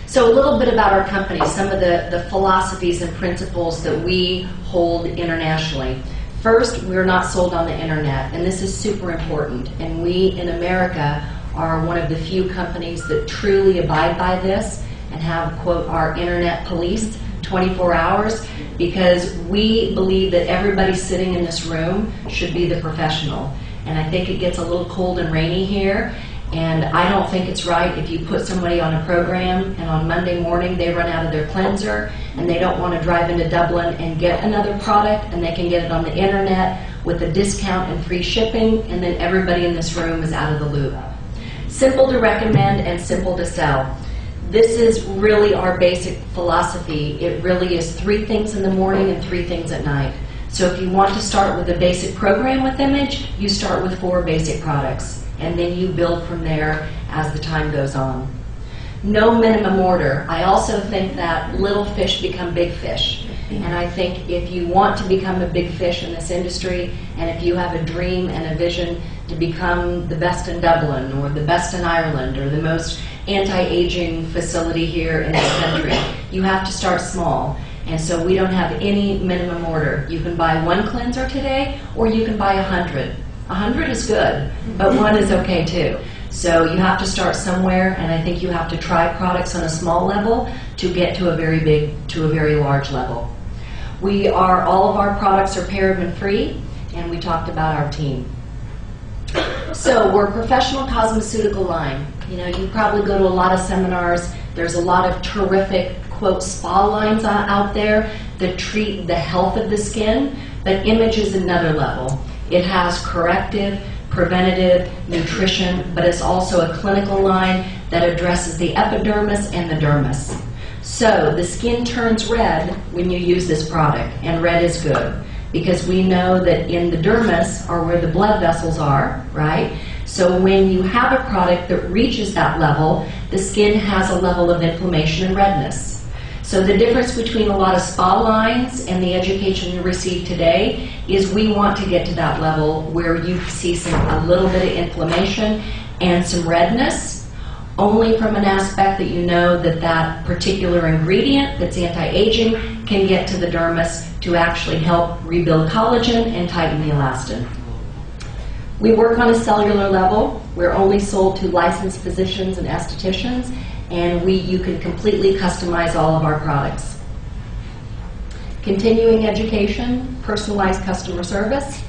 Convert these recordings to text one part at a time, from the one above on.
So a little bit about our company, some of the philosophies and principles that we hold internationally. First, we're not sold on the internet, and this is super important. And we in America are one of the few companies that truly abide by this and have, quote, our internet police 24 hours, because we believe that everybody sitting in this room should be the professional. And I think it gets a little cold and rainy here. And I don't think it's right if you put somebody on a program and on Monday morning they run out of their cleanser and they don't want to drive into Dublin and get another product, and they can get it on the internet with a discount and free shipping, and then everybody in this room is out of the loop. Simple to recommend and simple to sell. This is really our basic philosophy. It really is 3 things in the morning and 3 things at night. So if you want to start with a basic program with Image, you start with 4 basic products, and then you build from there as the time goes on. No minimum order. I also think that little fish become big fish. And I think if you want to become a big fish in this industry, and if you have a dream and a vision to become the best in Dublin, or the best in Ireland, or the most anti-aging facility here in this country, you have to start small. And so we don't have any minimum order. You can buy 1 cleanser today, or you can buy 100. 100 is good, but 1 is okay too. So you have to start somewhere, and I think you have to try products on a small level to get to a very big, to a very large level. All of our products are paraben free, and we talked about our team. So we're a professional cosmeceutical line. You know, you probably go to a lot of seminars. There's a lot of terrific, quote, spa lines out there that treat the health of the skin, but Image is another level. It has corrective, preventative, nutrition, but it's also a clinical line that addresses the epidermis and the dermis. So the skin turns red when you use this product, and red is good, because we know that in the dermis are where the blood vessels are, right? So when you have a product that reaches that level, the skin has a level of inflammation and redness. So the difference between a lot of spa lines and the education you receive today is we want to get to that level where you see a little bit of inflammation and some redness, only from an aspect that you know that that particular ingredient that's anti-aging can get to the dermis to actually help rebuild collagen and tighten the elastin. We work on a cellular level. We're only sold to licensed physicians and estheticians, and you can completely customize all of our products. Continuing education, personalized customer service.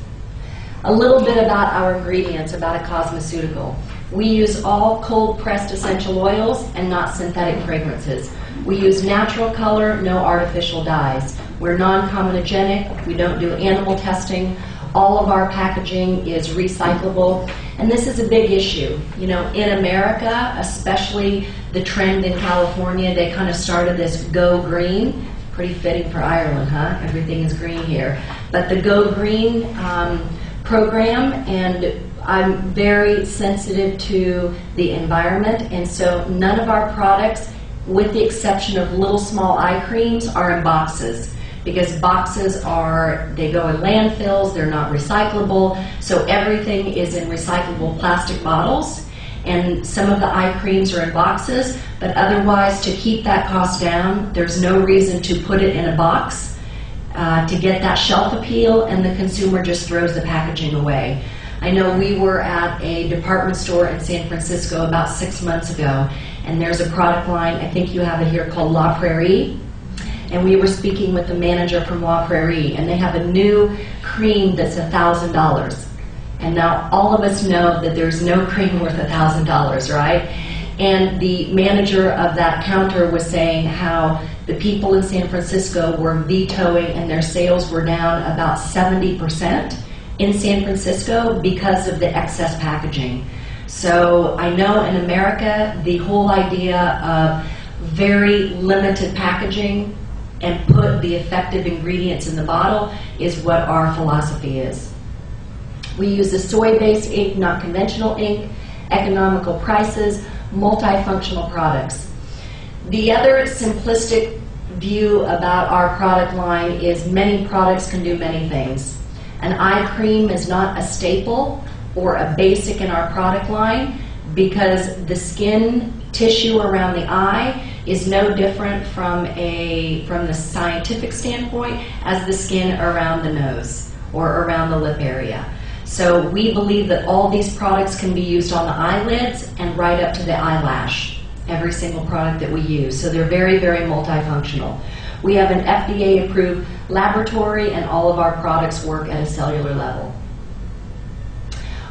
A little bit about our ingredients, about a cosmeceutical. We use all cold-pressed essential oils and not synthetic fragrances. We use natural color, no artificial dyes. We're non-comedogenic, we don't do animal testing. All of our packaging is recyclable, and this is a big issue. You know, in America, especially the trend in California, they kind of started this Go Green. Pretty fitting for Ireland, huh? Everything is green here. But the Go Green program, and I'm very sensitive to the environment, and so none of our products, with the exception of little small eye creams, are in boxes. Because boxes they go in landfills, they're not recyclable, so everything is in recyclable plastic bottles, and some of the eye creams are in boxes, but otherwise, to keep that cost down, there's no reason to put it in a box to get that shelf appeal, and the consumer just throws the packaging away. I know we were at a department store in San Francisco about 6 months ago, and there's a product line, I think you have it here, called La Prairie. And we were speaking with the manager from La Prairie, and they have a new cream that's $1,000. And now all of us know that there's no cream worth $1,000, right? And the manager of that counter was saying how the people in San Francisco were vetoing, and their sales were down about 70% in San Francisco because of the excess packaging. So I know in America, the whole idea of very limited packaging and put the effective ingredients in the bottle is what our philosophy is. We use a soy-based ink, not conventional ink, economical prices, multifunctional products. The other simplistic view about our product line is many products can do many things. An eye cream is not a staple or a basic in our product line because the skin tissue around the eye is no different from the scientific standpoint as the skin around the nose or around the lip area. So we believe that all these products can be used on the eyelids and right up to the eyelash, every single product that we use. So they're very, very multifunctional. We have an FDA-approved laboratory, and all of our products work at a cellular level.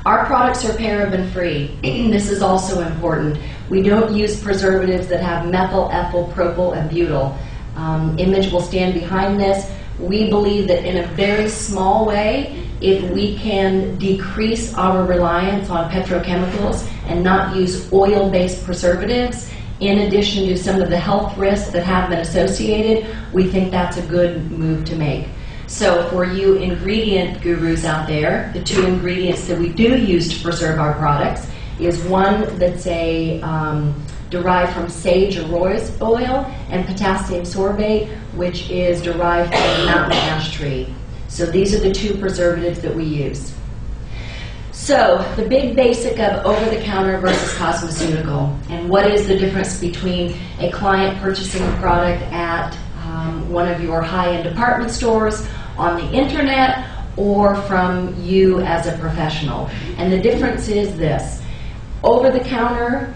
Our products are paraben-free. This is also important. We don't use preservatives that have methyl, ethyl, propyl, and butyl. Image will stand behind this. We believe that in a very small way, if we can decrease our reliance on petrochemicals and not use oil-based preservatives, in addition to some of the health risks that have been associated, we think that's a good move to make. So for you ingredient gurus out there, the two ingredients that we do use to preserve our products is one that's derived from sage or rose oil, and potassium sorbate, which is derived from the mountain ash tree. So these are the two preservatives that we use. So the big basic of over-the-counter versus cosmeceutical, and what is the difference between a client purchasing a product at one of your high-end department stores, on the internet, or from you as a professional. And the difference is this: over-the-counter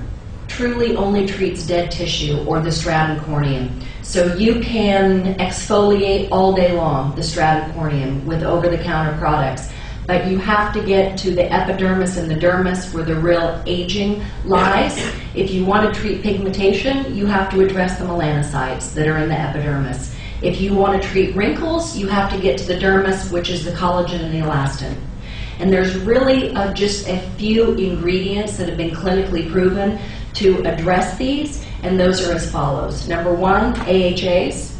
truly only treats dead tissue or the stratum corneum. So you can exfoliate all day long the stratum corneum with over-the-counter products, but you have to get to the epidermis and the dermis where the real aging lies. If you want to treat pigmentation, you have to address the melanocytes that are in the epidermis. If you want to treat wrinkles, you have to get to the dermis, which is the collagen and the elastin. And there's really just a few ingredients that have been clinically proven to address these, and those are as follows. Number one, AHAs.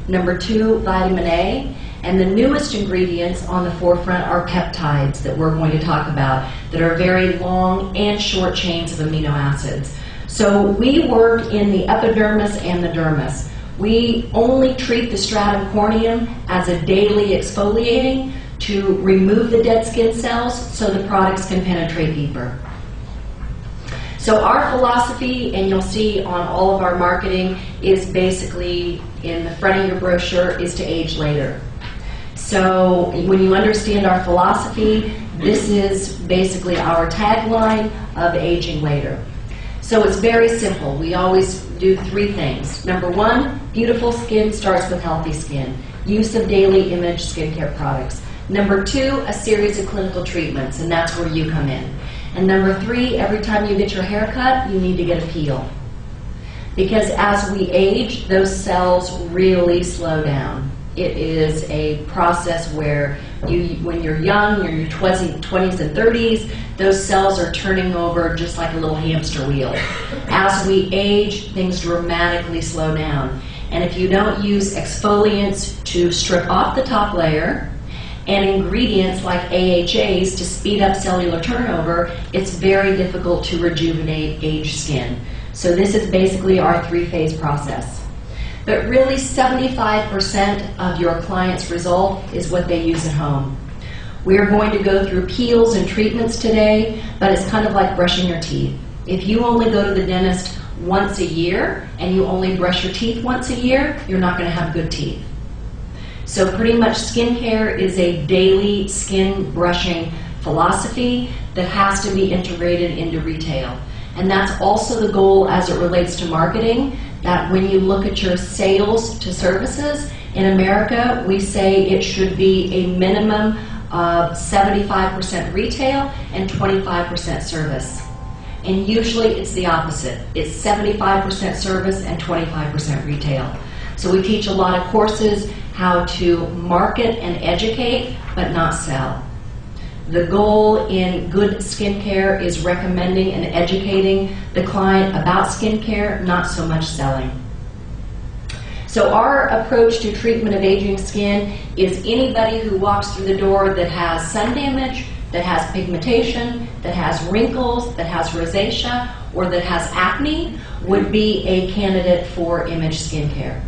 Number two, vitamin A. And the newest ingredients on the forefront are peptides that we're going to talk about, that are very long and short chains of amino acids. So we work in the epidermis and the dermis. We only treat the stratum corneum as a daily exfoliating to remove the dead skin cells so the products can penetrate deeper. So our philosophy, and you'll see on all of our marketing, is basically in the front of your brochure, is to age later. So when you understand our philosophy, this is basically our tagline of aging later. So it's very simple. We always do three things. Number one, beautiful skin starts with healthy skin. Use of daily IMAGE skincare products. Number two, a series of clinical treatments, and that's where you come in. And number three, every time you get your hair cut, you need to get a peel. Because as we age, those cells really slow down. It is a process where when you're young, you're in your 20s and 30s, those cells are turning over just like a little hamster wheel. As we age, things dramatically slow down. And if you don't use exfoliants to strip off the top layer, and ingredients like AHAs to speed up cellular turnover, it's very difficult to rejuvenate aged skin. So this is basically our three-phase process. But really 75% of your client's result is what they use at home. We're going to go through peels and treatments today, but it's kind of like brushing your teeth. If you only go to the dentist once a year and you only brush your teeth once a year, you're not going to have good teeth. So pretty much skincare is a daily skin brushing philosophy that has to be integrated into retail. And that's also the goal as it relates to marketing, that when you look at your sales to services, in America, we say it should be a minimum of 75% retail and 25% service. And usually it's the opposite. It's 75% service and 25% retail. So we teach a lot of courses how to market and educate, but not sell. The goal in good skincare is recommending and educating the client about skincare, not so much selling. So our approach to treatment of aging skin is anybody who walks through the door that has sun damage, that has pigmentation, that has wrinkles, that has rosacea, or that has acne would be a candidate for IMAGE skincare.